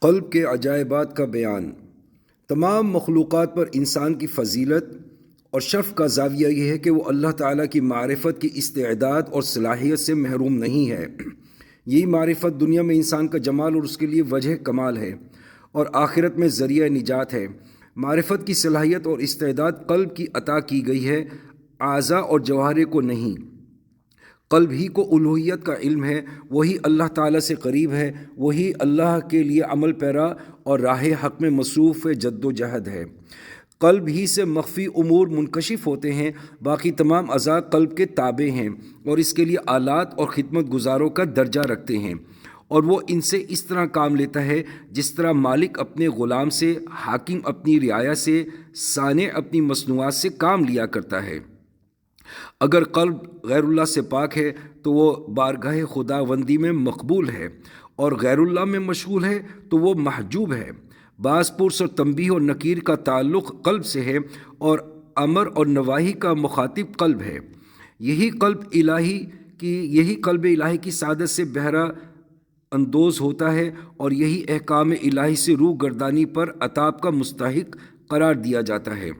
قلب کے عجائبات کا بیان۔ تمام مخلوقات پر انسان کی فضیلت اور شرف کا زاویہ یہ ہے کہ وہ اللہ تعالیٰ کی معرفت کی استعداد اور صلاحیت سے محروم نہیں ہے۔ یہی معرفت دنیا میں انسان کا جمال اور اس کے لیے وجہ کمال ہے، اور آخرت میں ذریعہ نجات ہے۔ معرفت کی صلاحیت اور استعداد قلب کی عطا کی گئی ہے، اعضاء اور جوارح کو نہیں۔ قلب ہی کو الوہیت کا علم ہے، وہی اللہ تعالیٰ سے قریب ہے، وہی اللہ کے لیے عمل پیرا اور راہ حق میں مصروف جد و جہد ہے۔ قلب ہی سے مخفی امور منکشف ہوتے ہیں، باقی تمام اعضاء قلب کے تابع ہیں اور اس کے لیے آلات اور خدمت گزاروں کا درجہ رکھتے ہیں، اور وہ ان سے اس طرح کام لیتا ہے جس طرح مالک اپنے غلام سے، حاکم اپنی رعایا سے، صانع اپنی مصنوعات سے کام لیا کرتا ہے۔ اگر قلب غیر اللہ سے پاک ہے تو وہ بارگاہ خداوندی میں مقبول ہے، اور غیر اللہ میں مشغول ہے تو وہ محجوب ہے۔ باز پرس اور تنبیہ اور نکیر کا تعلق قلب سے ہے، اور امر اور نواہی کا مخاطب قلب ہے۔ یہی قلب الہی کی سعادت سے بہرہ اندوز ہوتا ہے، اور یہی احکام الہی سے روح گردانی پر عتاب کا مستحق قرار دیا جاتا ہے۔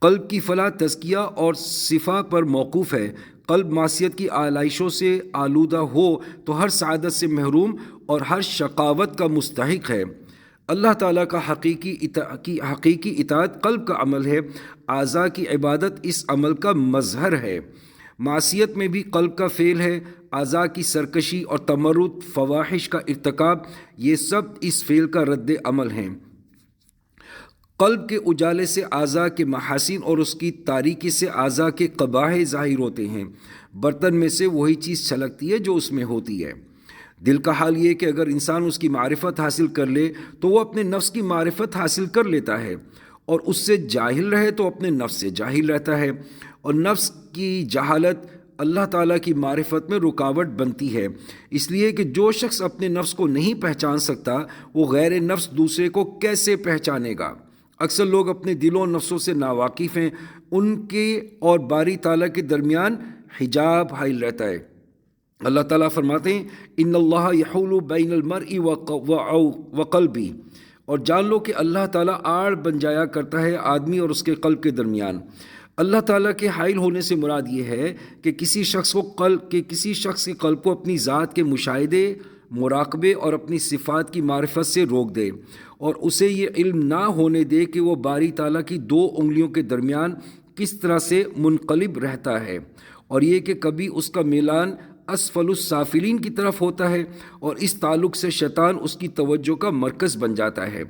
قلب کی فلاح تزکیہ اور صفا پر موقوف ہے۔ قلب معصیت کی آلائشوں سے آلودہ ہو تو ہر سعادت سے محروم اور ہر شقاوت کا مستحق ہے۔ اللہ تعالیٰ کا حقیقی اطاعت قلب کا عمل ہے، اعضاء کی عبادت اس عمل کا مظہر ہے۔ معصیت میں بھی قلب کا فعل ہے، اعضاء کی سرکشی اور تمرد، فواحش کا ارتکاب، یہ سب اس فعل کا رد عمل ہیں۔ قلب کے اجالے سے اعضاء کے محاسن اور اس کی تاریکی سے اعضاء کے قباح ظاہر ہوتے ہیں۔ برتن میں سے وہی چیز چھلکتی ہے جو اس میں ہوتی ہے۔ دل کا حال یہ کہ اگر انسان اس کی معرفت حاصل کر لے تو وہ اپنے نفس کی معرفت حاصل کر لیتا ہے، اور اس سے جاہل رہے تو اپنے نفس سے جاہل رہتا ہے، اور نفس کی جہالت اللہ تعالیٰ کی معرفت میں رکاوٹ بنتی ہے۔ اس لیے کہ جو شخص اپنے نفس کو نہیں پہچان سکتا وہ غیر نفس دوسرے کو کیسے پہچانے گا؟ اکثر لوگ اپنے دلوں اور نفسوں سے ناواقف ہیں، ان کے اور باری تعالیٰ کے درمیان حجاب حائل رہتا ہے۔ اللہ تعالیٰ فرماتے ہیں ان اللہ یحول بین المرء وقلبی، اور جان لو کہ اللہ تعالیٰ آڑ بن جایا کرتا ہے آدمی اور اس کے قلب کے درمیان۔ اللہ تعالیٰ کے حائل ہونے سے مراد یہ ہے کہ کسی شخص کے قلب کو اپنی ذات کے مشاہدے، مراقبے اور اپنی صفات کی معرفت سے روک دے، اور اسے یہ علم نہ ہونے دے کہ وہ باری تعالیٰ کی دو انگلیوں کے درمیان کس طرح سے منقلب رہتا ہے، اور یہ کہ کبھی اس کا میلان اسفل السافلین کی طرف ہوتا ہے اور اس تعلق سے شیطان اس کی توجہ کا مرکز بن جاتا ہے،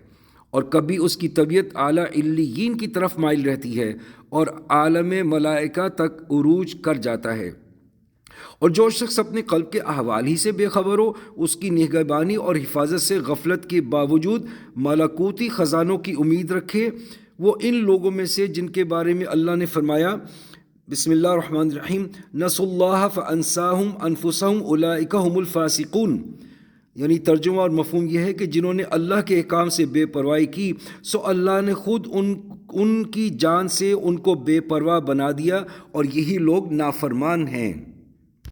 اور کبھی اس کی طبیعت اعلیٰ علیین کی طرف مائل رہتی ہے اور عالم ملائکہ تک عروج کر جاتا ہے۔ اور جو شخص اپنے قلب کے احوال ہی سے بے خبر ہو، اس کی نگہبانی اور حفاظت سے غفلت کے باوجود ملکوتی خزانوں کی امید رکھے، وہ ان لوگوں میں سے جن کے بارے میں اللہ نے فرمایا بسم اللہ الرحمن الرحیم نسوا اللہ فانساہم انفسہم اولئک ھم الفاسقون، یعنی ترجمہ اور مفہوم یہ ہے کہ جنہوں نے اللہ کے احکام سے بے پرواہی کی سو اللہ نے خود ان کی جان سے ان کو بے پرواہ بنا دیا، اور یہی لوگ نافرمان ہیں۔